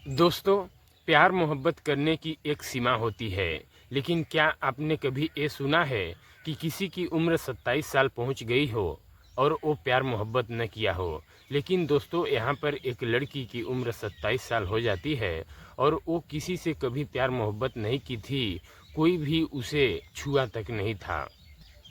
दोस्तों, प्यार मोहब्बत करने की एक सीमा होती है, लेकिन क्या आपने कभी ये सुना है कि किसी की उम्र 27 साल पहुंच गई हो और वो प्यार मोहब्बत न किया हो। लेकिन दोस्तों, यहाँ पर एक लड़की की उम्र 27 साल हो जाती है और वो किसी से कभी प्यार मोहब्बत नहीं की थी, कोई भी उसे छुआ तक नहीं था।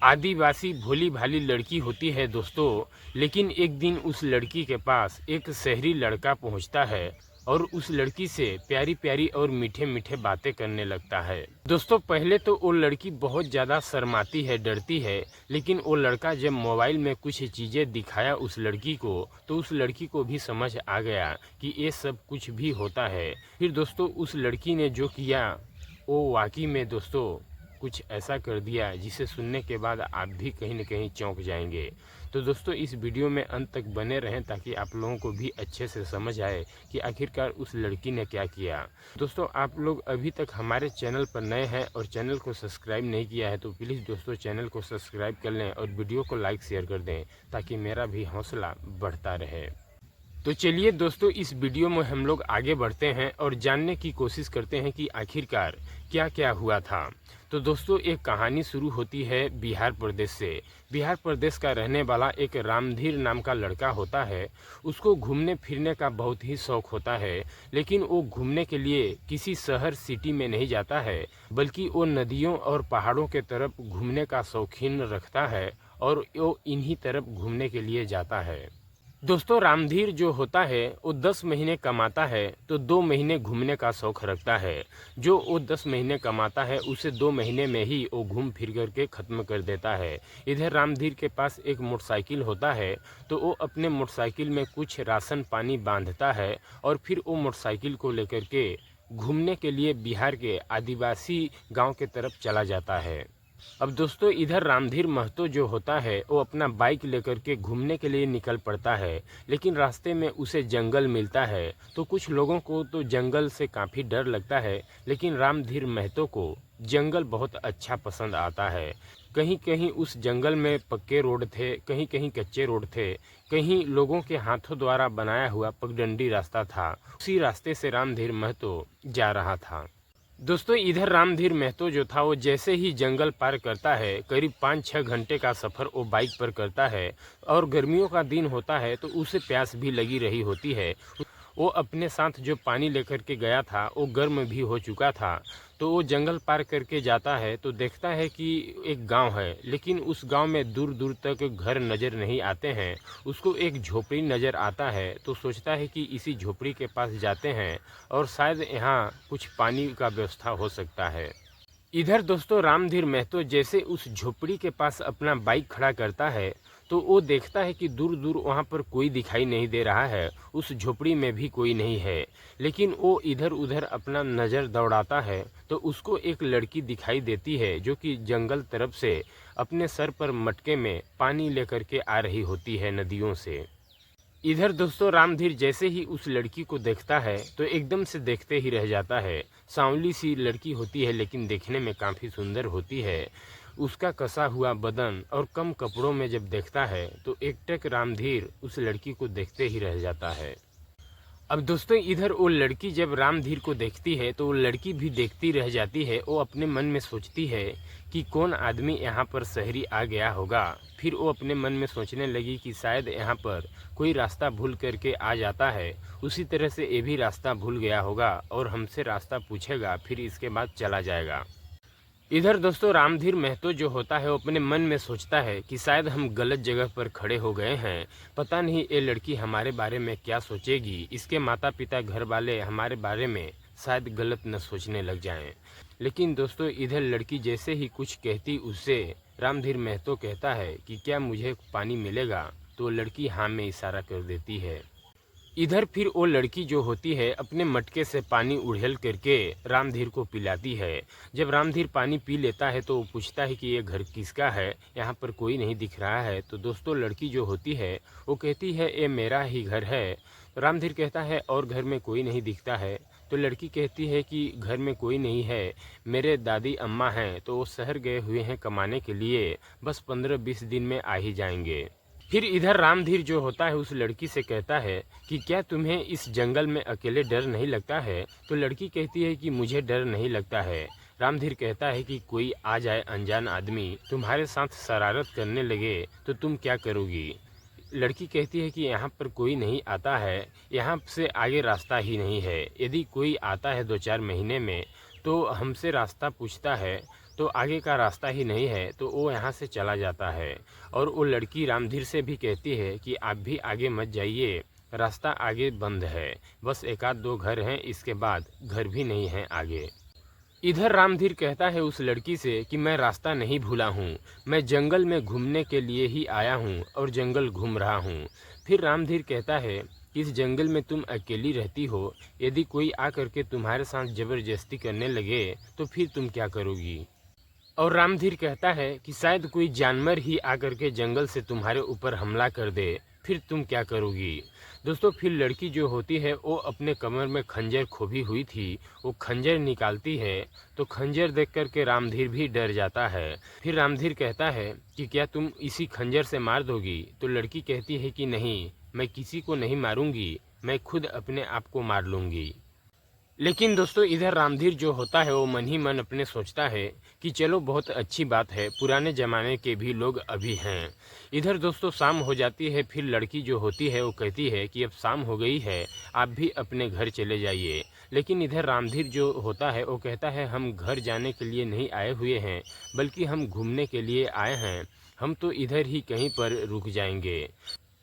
आदिवासी भोली भाली लड़की होती है दोस्तों, लेकिन एक दिन उस लड़की के पास एक शहरी लड़का पहुंचता है और उस लड़की से प्यारी प्यारी और मीठे मीठे बातें करने लगता है। दोस्तों, पहले तो वो लड़की बहुत ज़्यादा शर्माती है, डरती है, लेकिन वो लड़का जब मोबाइल में कुछ चीज़ें दिखाया उस लड़की को, तो उस लड़की को भी समझ आ गया कि ये सब कुछ भी होता है। फिर दोस्तों, उस लड़की ने जो किया वो वाकई में दोस्तों कुछ ऐसा कर दिया जिसे सुनने के बाद आप भी कहीं न कहीं चौंक जाएंगे। तो दोस्तों, इस वीडियो में अंत तक बने रहें ताकि आप लोगों को भी अच्छे से समझ आए कि आखिरकार उस लड़की ने क्या किया। दोस्तों, आप लोग अभी तक हमारे चैनल पर नए हैं और चैनल को सब्सक्राइब नहीं किया है तो प्लीज़ दोस्तों चैनल को सब्सक्राइब कर लें और वीडियो को लाइक शेयर कर दें ताकि मेरा भी हौसला बढ़ता रहे। तो चलिए दोस्तों, इस वीडियो में हम लोग आगे बढ़ते हैं और जानने की कोशिश करते हैं कि आखिरकार क्या क्या हुआ था। तो दोस्तों, एक कहानी शुरू होती है बिहार प्रदेश से। बिहार प्रदेश का रहने वाला एक रामधीर नाम का लड़का होता है। उसको घूमने फिरने का बहुत ही शौक होता है, लेकिन वो घूमने के लिए किसी शहर सिटी में नहीं जाता है, बल्कि वो नदियों और पहाड़ों के तरफ घूमने का शौकीन रखता है और वो इन्हीं तरफ घूमने के लिए जाता है। दोस्तों, रामधीर जो होता है वो 10 महीने कमाता है तो 2 महीने घूमने का शौक़ रखता है। जो वो 10 महीने कमाता है उसे 2 महीने में ही वो घूम फिर करके ख़त्म कर देता है। इधर रामधीर के पास एक मोटरसाइकिल होता है, तो वो अपने मोटरसाइकिल में कुछ राशन पानी बांधता है और फिर वो मोटरसाइकिल को लेकर के घूमने के लिए बिहार के आदिवासी गाँव के तरफ चला जाता है। अब दोस्तों, इधर रामधीर महतो जो होता है वो अपना बाइक लेकर के घूमने के लिए निकल पड़ता है, लेकिन रास्ते में उसे जंगल मिलता है। तो कुछ लोगों को तो जंगल से काफ़ी डर लगता है, लेकिन रामधीर महतो को जंगल बहुत अच्छा पसंद आता है। कहीं कहीं उस जंगल में पक्के रोड थे, कहीं कहीं कच्चे रोड थे, कहीं लोगों के हाथों द्वारा बनाया हुआ पगडंडी रास्ता था। उसी रास्ते से रामधीर महतो जा रहा था। दोस्तों, इधर रामधीर महतो जो था वो जैसे ही जंगल पार करता है, करीब 5-6 घंटे का सफ़र वो बाइक पर करता है और गर्मियों का दिन होता है तो उसे प्यास भी लगी रही होती है। वो अपने साथ जो पानी लेकर के गया था वो गर्म भी हो चुका था। तो वो जंगल पार करके जाता है तो देखता है कि एक गांव है, लेकिन उस गांव में दूर दूर तक घर नज़र नहीं आते हैं। उसको एक झोपड़ी नज़र आता है तो सोचता है कि इसी झोपड़ी के पास जाते हैं और शायद यहाँ कुछ पानी का व्यवस्था हो सकता है। इधर दोस्तों, रामधीर महतो जैसे उस झोपड़ी के पास अपना बाइक खड़ा करता है तो वो देखता है कि दूर दूर वहाँ पर कोई दिखाई नहीं दे रहा है, उस झोपड़ी में भी कोई नहीं है। लेकिन वो इधर उधर अपना नज़र दौड़ाता है तो उसको एक लड़की दिखाई देती है जो कि जंगल तरफ से अपने सर पर मटके में पानी लेकर के आ रही होती है नदियों से। इधर दोस्तों, रामधीर जैसे ही उस लड़की को देखता है तो एकदम से देखते ही रह जाता है। सांवली सी लड़की होती है, लेकिन देखने में काफ़ी सुंदर होती है। उसका कसा हुआ बदन और कम कपड़ों में जब देखता है तो एकटक रामधीर उस लड़की को देखते ही रह जाता है। अब दोस्तों, इधर वो लड़की जब रामधीर को देखती है तो वो लड़की भी देखती रह जाती है। वो अपने मन में सोचती है कि कौन आदमी यहाँ पर शहरी आ गया होगा। फिर वो अपने मन में सोचने लगी कि शायद यहाँ पर कोई रास्ता भूल करके आ जाता है, उसी तरह से ये भी रास्ता भूल गया होगा और हमसे रास्ता पूछेगा, फिर इसके बाद चला जाएगा। इधर दोस्तों, रामधीर महतो जो होता है वो अपने मन में सोचता है कि शायद हम गलत जगह पर खड़े हो गए हैं। पता नहीं ये लड़की हमारे बारे में क्या सोचेगी, इसके माता पिता घर वाले हमारे बारे में शायद गलत न सोचने लग जाएं। लेकिन दोस्तों, इधर लड़की जैसे ही कुछ कहती उससे रामधीर महतो कहता है कि क्या मुझे पानी मिलेगा, तो लड़की हाँ में इशारा कर देती है। इधर फिर वो लड़की जो होती है अपने मटके से पानी उड़ेल करके रामधीर को पिलाती है। जब रामधीर पानी पी लेता है तो वो पूछता है कि ये घर किसका है, यहाँ पर कोई नहीं दिख रहा है। तो दोस्तों, लड़की जो होती है वो कहती है ये मेरा ही घर है। तो रामधीर कहता है और घर में कोई नहीं दिखता है। तो लड़की कहती है कि घर में कोई नहीं है, मेरे दादी अम्मा हैं तो वो शहर गए हुए हैं कमाने के लिए, बस 15-20 दिन में आ ही जाएंगे। फिर इधर रामधीर जो होता है उस लड़की से कहता है कि क्या तुम्हें इस जंगल में अकेले डर नहीं लगता है। तो लड़की कहती है कि मुझे डर नहीं लगता है। रामधीर कहता है कि कोई आ जाए अनजान आदमी तुम्हारे साथ शरारत करने लगे तो तुम क्या करोगी। लड़की कहती है कि यहाँ पर कोई नहीं आता है, यहाँ से आगे रास्ता ही नहीं है। यदि कोई आता है 2-4 महीने में तो हमसे रास्ता पूछता है तो आगे का रास्ता ही नहीं है तो वो यहाँ से चला जाता है। और वो लड़की रामधीर से भी कहती है कि आप भी आगे मत जाइए, रास्ता आगे बंद है, बस 1-2 घर हैं, इसके बाद घर भी नहीं है आगे। इधर रामधीर कहता है उस लड़की से कि मैं रास्ता नहीं भूला हूँ, मैं जंगल में घूमने के लिए ही आया हूँ और जंगल घूम रहा हूँ। फिर रामधीर कहता है कि इस जंगल में तुम अकेली रहती हो, यदि कोई आकर के तुम्हारे साथ ज़बरदस्ती करने लगे तो फिर तुम क्या करोगी। और रामधीर कहता है कि शायद कोई जानवर ही आकर के जंगल से तुम्हारे ऊपर हमला कर दे, फिर तुम क्या करोगी। दोस्तों फिर लड़की जो होती है वो अपने कमर में खंजर खोभी हुई थी, वो खंजर निकालती है तो खंजर देख कर के रामधीर भी डर जाता है। फिर रामधीर कहता है कि क्या तुम इसी खंजर से मार दोगी। तो लड़की कहती है कि नहीं, मैं किसी को नहीं मारूंगी, मैं खुद अपने आप को मार लूँगी। लेकिन दोस्तों इधर रामधीर जो होता है वो मन ही मन अपने सोचता है कि चलो बहुत अच्छी बात है, पुराने ज़माने के भी लोग अभी हैं। इधर दोस्तों शाम हो जाती है। फिर लड़की जो होती है वो कहती है कि अब शाम हो गई है, आप भी अपने घर चले जाइए। लेकिन इधर रामधीर जो होता है वो कहता है हम घर जाने के लिए नहीं आए हुए हैं, बल्कि हम घूमने के लिए आए हैं, हम तो इधर ही कहीं पर रुक जाएंगे।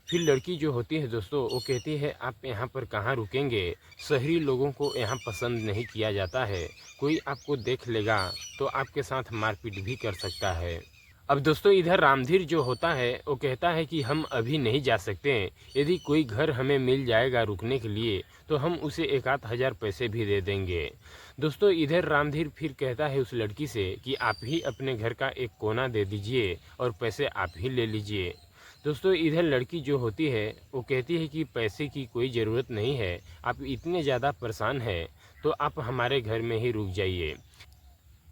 फिर लड़की जो होती है दोस्तों वो कहती है आप यहाँ पर कहाँ रुकेंगे, शहरी लोगों को यहाँ पसंद नहीं किया जाता है, कोई आपको देख लेगा तो आपके साथ मारपीट भी कर सकता है। अब दोस्तों इधर रामधीर जो होता है वो कहता है कि हम अभी नहीं जा सकते, यदि कोई घर हमें मिल जाएगा रुकने के लिए तो हम उसे 1-8 हज़ार पैसे भी दे देंगे। दोस्तों इधर रामधीर फिर कहता है उस लड़की से कि आप ही अपने घर का एक कोना दे दीजिए और पैसे आप ही ले लीजिए। दोस्तों इधर लड़की जो होती है वो कहती है कि पैसे की कोई ज़रूरत नहीं है, आप इतने ज़्यादा परेशान हैं तो आप हमारे घर में ही रुक जाइए।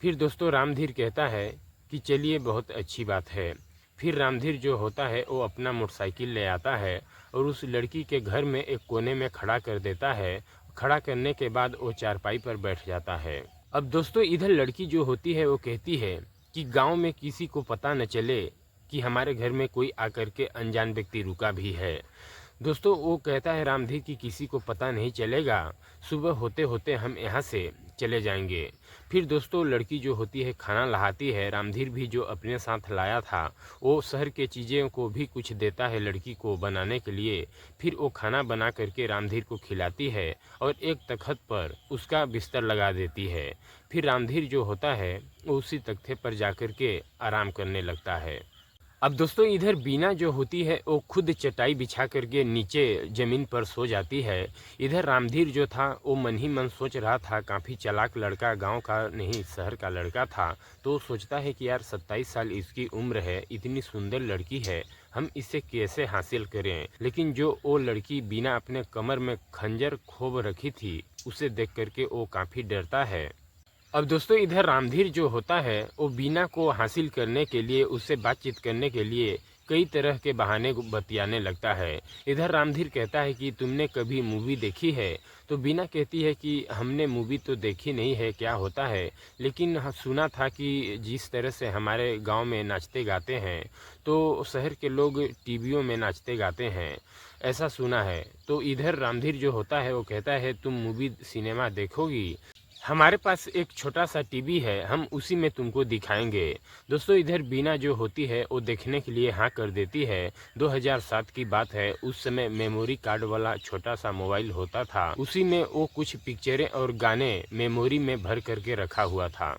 फिर दोस्तों रामधीर कहता है कि चलिए बहुत अच्छी बात है। फिर रामधीर जो होता है वो अपना मोटरसाइकिल ले आता है और उस लड़की के घर में एक कोने में खड़ा कर देता है। खड़ा करने के बाद वो चारपाई पर बैठ जाता है। अब दोस्तों इधर लड़की जो होती है वो कहती है कि गांव में किसी को पता न चले कि हमारे घर में कोई आकर के अनजान व्यक्ति रुका भी है। दोस्तों वो कहता है रामधीर कि किसी को पता नहीं चलेगा, सुबह होते होते हम यहाँ से चले जाएंगे। फिर दोस्तों लड़की जो होती है खाना लाती है, रामधीर भी जो अपने साथ लाया था वो शहर के चीज़ों को भी कुछ देता है लड़की को बनाने के लिए। फिर वो खाना बना करके रामधीर को खिलाती है और एक तख्त पर उसका बिस्तर लगा देती है। फिर रामधीर जो होता है वो उसी तख्ते पर जाकर के आराम करने लगता है। अब दोस्तों इधर बीना जो होती है वो खुद चटाई बिछा करके नीचे ज़मीन पर सो जाती है। इधर रामधीर जो था वो मन ही मन सोच रहा था, काफ़ी चालाक लड़का, गांव का नहीं शहर का लड़का था, तो सोचता है कि यार 27 साल इसकी उम्र है, इतनी सुंदर लड़की है, हम इसे कैसे हासिल करें। लेकिन जो वो लड़की बीना अपने कमर में खंजर खोब रखी थी उसे देख करके वो काफ़ी डरता है। अब दोस्तों इधर रामधीर जो होता है वो बीना को हासिल करने के लिए, उससे बातचीत करने के लिए कई तरह के बहाने बतियाने लगता है। इधर रामधीर कहता है कि तुमने कभी मूवी देखी है। तो बीना कहती है कि हमने मूवी तो देखी नहीं है, क्या होता है, लेकिन सुना था कि जिस तरह से हमारे गांव में नाचते गाते हैं तो शहर के लोग टीवियों में नाचते गाते हैं, ऐसा सुना है। तो इधर रामधीर जो होता है वो कहता है तुम मूवी सिनेमा देखोगी, हमारे पास एक छोटा सा टीवी है, हम उसी में तुमको दिखाएंगे। दोस्तों इधर बीना जो होती है वो देखने के लिए हाँ कर देती है। 2007 की बात है, उस समय मेमोरी कार्ड वाला छोटा सा मोबाइल होता था, उसी में वो कुछ पिक्चरें और गाने मेमोरी में भर करके रखा हुआ था।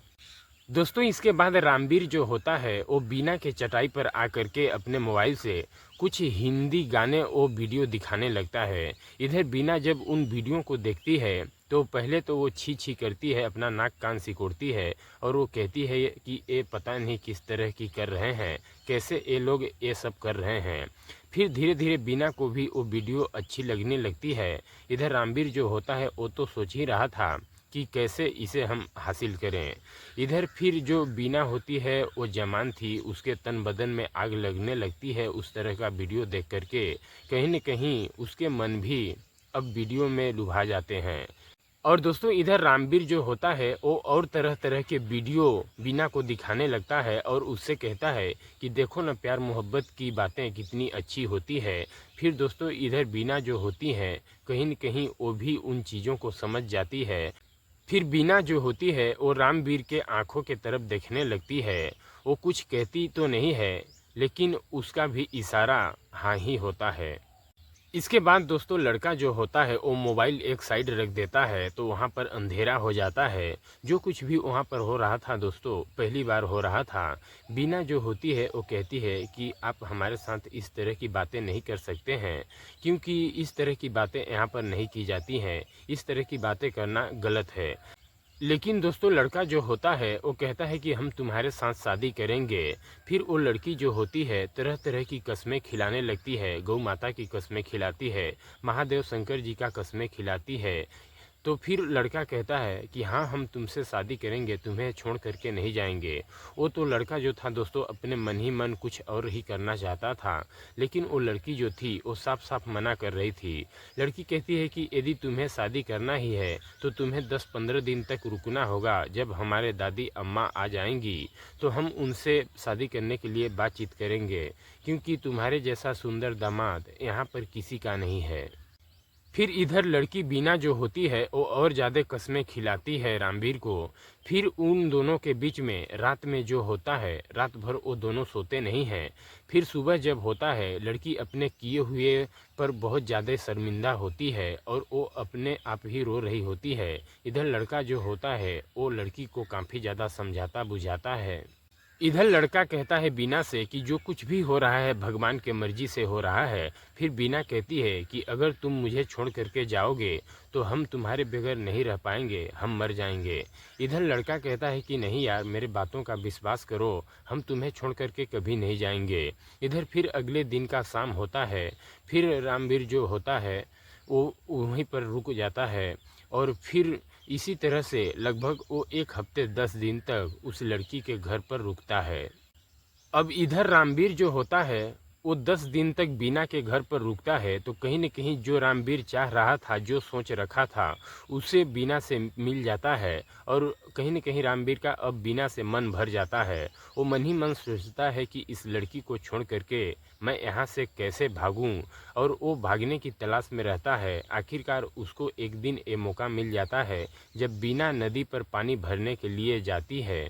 दोस्तों इसके बाद रामवीर जो होता है वो बीना के चटाई पर आकर के अपने मोबाइल से कुछ हिंदी गाने और वीडियो दिखाने लगता है। इधर बीना जब उन वीडियो को देखती है तो पहले तो वो छी छी करती है, अपना नाक कान सिकोड़ती है और वो कहती है कि ये पता नहीं किस तरह की कर रहे हैं, कैसे ये लोग ये सब कर रहे हैं। फिर धीरे धीरे बीना को भी वो वीडियो अच्छी लगने लगती है। इधर रामवीर जो होता है वो तो सोच ही रहा था कि कैसे इसे हम हासिल करें। इधर फिर जो बीना होती है वो जमान थी, उसके तन बदन में आग लगने लगती है उस तरह का वीडियो देख करके। कहीं न कहीं उसके मन भी अब वीडियो में लुभा जाते हैं। और दोस्तों इधर रामवीर जो होता है वो और तरह तरह के वीडियो बीना को दिखाने लगता है और उससे कहता है कि देखो ना प्यार मोहब्बत की बातें कितनी अच्छी होती है। फिर दोस्तों इधर बीना जो होती है कहीं न कहीं वो भी उन चीज़ों को समझ जाती है। फिर बीना जो होती है वो रामवीर के आंखों के तरफ देखने लगती है। वो कुछ कहती तो नहीं है लेकिन उसका भी इशारा हाँ ही होता है। इसके बाद दोस्तों लड़का जो होता है वो मोबाइल एक साइड रख देता है तो वहाँ पर अंधेरा हो जाता है। जो कुछ भी वहाँ पर हो रहा था दोस्तों पहली बार हो रहा था। बीना जो होती है वो कहती है कि आप हमारे साथ इस तरह की बातें नहीं कर सकते हैं, क्योंकि इस तरह की बातें यहाँ पर नहीं की जाती हैं। इस तरह की बातें करना गलत है। लेकिन दोस्तों लड़का जो होता है वो कहता है कि हम तुम्हारे साथ शादी करेंगे। फिर वो लड़की जो होती है तरह तरह की कस्में खिलाने लगती है। गौ माता की कस्में खिलाती है, महादेव शंकर जी का कस्में खिलाती है। तो फिर लड़का कहता है कि हाँ हम तुमसे शादी करेंगे, तुम्हें छोड़ करके नहीं जाएंगे। वो तो लड़का जो था दोस्तों अपने मन ही मन कुछ और ही करना चाहता था, लेकिन वो लड़की जो थी वो साफ साफ मना कर रही थी। लड़की कहती है कि यदि तुम्हें शादी करना ही है तो तुम्हें 10-15 दिन तक रुकना होगा। जब हमारे दादी अम्मा आ जाएंगी तो हम उनसे शादी करने के लिए बातचीत करेंगे, क्योंकि तुम्हारे जैसा सुंदर दामाद यहाँ पर किसी का नहीं है। फिर इधर लड़की बीना जो होती है वो और ज़्यादा कस्में खिलाती है रामवीर को। फिर उन दोनों के बीच में रात में जो होता है, रात भर वो दोनों सोते नहीं हैं। फिर सुबह जब होता है लड़की अपने किए हुए पर बहुत ज़्यादा शर्मिंदा होती है और वो अपने आप ही रो रही होती है। इधर लड़का जो होता है वो लड़की को काफ़ी ज़्यादा समझाता बुझाता है। इधर लड़का कहता है बीना से कि जो कुछ भी हो रहा है भगवान के मर्जी से हो रहा है। फिर बीना कहती है कि अगर तुम मुझे छोड़ करके जाओगे तो हम तुम्हारे बगैर नहीं रह पाएंगे, हम मर जाएंगे। इधर लड़का कहता है कि नहीं यार मेरे बातों का विश्वास करो, हम तुम्हें छोड़ करके कभी नहीं जाएंगे। इधर फिर अगले दिन का शाम होता है। फिर रामवीर जो होता है वो वहीं पर रुक जाता है और फिर इसी तरह से लगभग वो 1 हफ्ते 10 दिन तक उस लड़की के घर पर रुकता है। अब इधर रामवीर जो होता है वो 10 दिन तक बीना के घर पर रुकता है। तो कहीं न कहीं जो रामवीर चाह रहा था, जो सोच रखा था, उसे बीना से मिल जाता है और कहीं न कहीं रामवीर का अब बीना से मन भर जाता है। वो मन ही मन सोचता है कि इस लड़की को छोड़ करके मैं यहाँ से कैसे भागूं, और वो भागने की तलाश में रहता है। आखिरकार उसको एक दिन ये मौका मिल जाता है जब बीना नदी पर पानी भरने के लिए जाती है।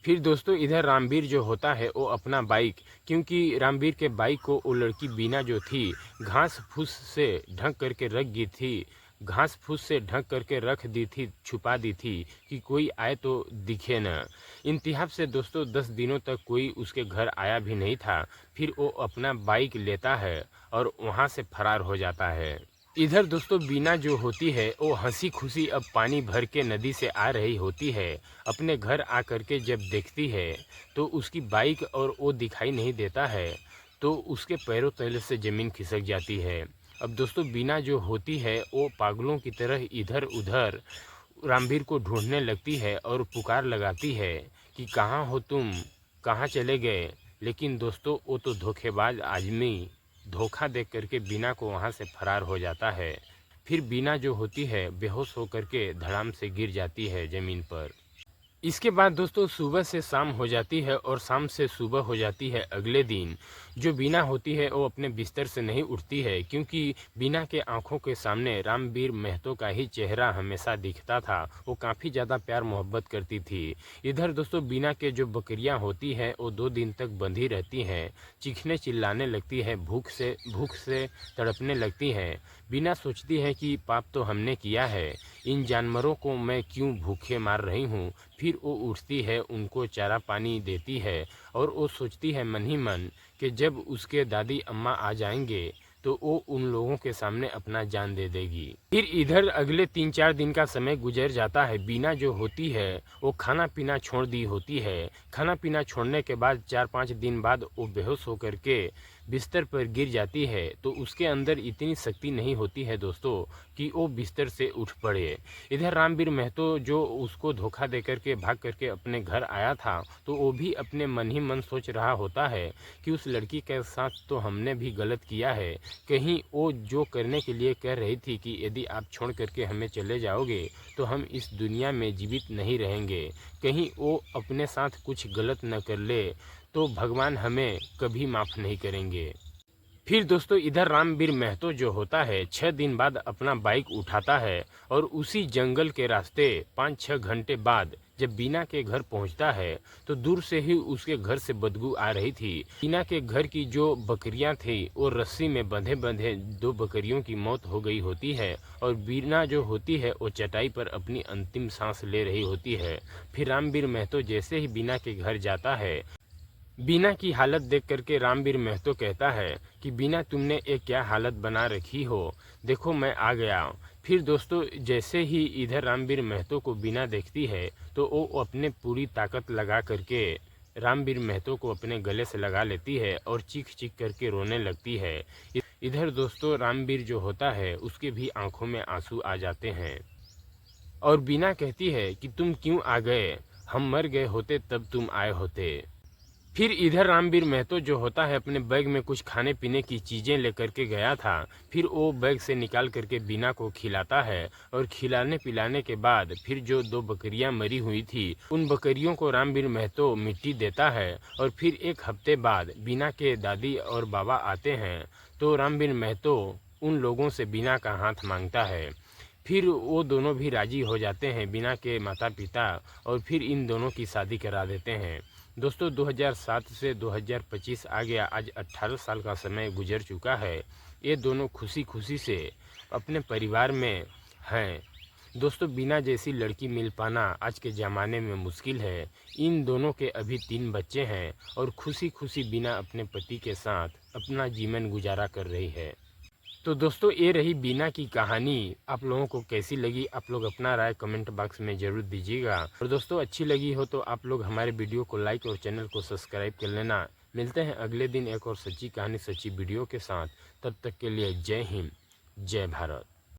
फिर दोस्तों इधर रामवीर जो होता है वो अपना बाइक, क्योंकि रामवीर के बाइक को वो लड़की बीना जो थी घास फूस से ढक करके रख दी थी, घास फूस से ढक करके रख दी थी, छुपा दी थी कि कोई आए तो दिखे न। इंतहाब से दोस्तों 10 दिनों तक कोई उसके घर आया भी नहीं था। फिर वो अपना बाइक लेता है और वहाँ से फरार हो जाता है। इधर दोस्तों बीना जो होती है वो हंसी खुशी अब पानी भर के नदी से आ रही होती है। अपने घर आ करके जब देखती है तो उसकी बाइक और वो दिखाई नहीं देता है, तो उसके पैरों तले से ज़मीन खिसक जाती है। अब दोस्तों बीना जो होती है वो पागलों की तरह इधर उधर रामवीर को ढूंढने लगती है और पुकार लगाती है कि कहाँ हो तुम, कहाँ चले गए। लेकिन दोस्तों वो तो धोखेबाज आदमी धोखा दे करके बीना को वहाँ से फरार हो जाता है। फिर बीना जो होती है बेहोश होकर के धड़ाम से गिर जाती है ज़मीन पर। इसके बाद दोस्तों सुबह से शाम हो जाती है और शाम से सुबह हो जाती है अगले दिन। जो बीना होती है वो अपने बिस्तर से नहीं उठती है, क्योंकि बीना के आंखों के सामने रामवीर महतो का ही चेहरा हमेशा दिखता था। वो काफ़ी ज़्यादा प्यार मोहब्बत करती थी। इधर दोस्तों बीना के जो बकरियां होती हैं वो 2 दिन तक बंधी रहती हैं, चीखने चिल्लाने लगती है, भूख से तड़पने लगती हैं। बीना सोचती है कि पाप तो हमने किया है, इन जानवरों को मैं क्यों भूखे मार रही हूँ। फिर वो उठती है, उनको चारा पानी देती है और वो सोचती है मन ही मन कि जब उसके दादी अम्मा आ जाएंगे तो वो उन लोगों के सामने अपना जान दे देगी। फिर इधर अगले 3-4 दिन का समय गुजर जाता है। बीना जो होती है वो खाना पीना छोड़ दी होती है। खाना पीना छोड़ने के बाद 4-5 दिन बाद वो बेहोश होकर के बिस्तर पर गिर जाती है तो उसके अंदर इतनी शक्ति नहीं होती है दोस्तों कि वो बिस्तर से उठ पड़े। इधर रामवीर महतो जो उसको धोखा दे करके भाग करके अपने घर आया था, तो वो भी अपने मन ही मन सोच रहा होता है कि उस लड़की के साथ तो हमने भी गलत किया है। कहीं वो जो करने के लिए कह रही थी कि यदि आप छोड़ करके हमें चले जाओगे तो हम इस दुनिया में जीवित नहीं रहेंगे, कहीं वो अपने साथ कुछ गलत न कर ले तो भगवान हमें कभी माफ़ नहीं करेंगे। फिर दोस्तों इधर रामवीर महतो जो होता है 6 दिन बाद अपना बाइक उठाता है और उसी जंगल के रास्ते 5-6 घंटे बाद जब बीना के घर पहुंचता है तो दूर से ही उसके घर से बदबू आ रही थी। बीना के घर की जो बकरियां थी वो रस्सी में बंधे बंधे 2 बकरियों की मौत हो गई होती है और बीना जो होती है वो चटाई पर अपनी अंतिम सांस ले रही होती है। फिर रामवीर महतो जैसे ही बीना के घर जाता है, बीना की हालत देख करके रामवीर महतो कहता है कि बीना तुमने एक क्या हालत बना रखी हो, देखो मैं आ गया। फिर दोस्तों जैसे ही इधर रामवीर महतो को बीना देखती है तो वो अपने पूरी ताकत लगा करके रामवीर महतो को अपने गले से लगा लेती है और चीख चीख करके रोने लगती है। इधर दोस्तों रामवीर जो होता है उसके भी आंखों में आंसू आ जाते हैं और बीना कहती है कि तुम क्यों आ गए, हम मर गए होते तब तुम आए होते। फिर इधर रामवीर महतो जो होता है अपने बैग में कुछ खाने पीने की चीज़ें लेकर के गया था, फिर वो बैग से निकाल करके बीना को खिलाता है और खिलाने पिलाने के बाद फिर जो 2 बकरियां मरी हुई थी उन बकरियों को रामवीर महतो मिट्टी देता है। और फिर 1 हफ्ते बाद बीना के दादी और बाबा आते हैं तो रामवीर महतो उन लोगों से बीना का हाथ मांगता है। फिर वो दोनों भी राज़ी हो जाते हैं बीना के माता पिता और फिर इन दोनों की शादी करा देते हैं। दोस्तों 2007 से 2025 आ गया, आज 18 साल का समय गुजर चुका है। ये दोनों खुशी खुशी से अपने परिवार में हैं। दोस्तों बीना जैसी लड़की मिल पाना आज के ज़माने में मुश्किल है। इन दोनों के अभी 3 बच्चे हैं और खुशी खुशी बीना अपने पति के साथ अपना जीवन गुजारा कर रही है। तो दोस्तों ये रही बीना की कहानी। आप लोगों को कैसी लगी आप लोग अपना राय कमेंट बॉक्स में ज़रूर दीजिएगा। और दोस्तों अच्छी लगी हो तो आप लोग हमारे वीडियो को लाइक और चैनल को सब्सक्राइब कर लेना। मिलते हैं अगले दिन एक और सच्ची कहानी सच्ची वीडियो के साथ। तब तक के लिए जय हिंद, जय भारत।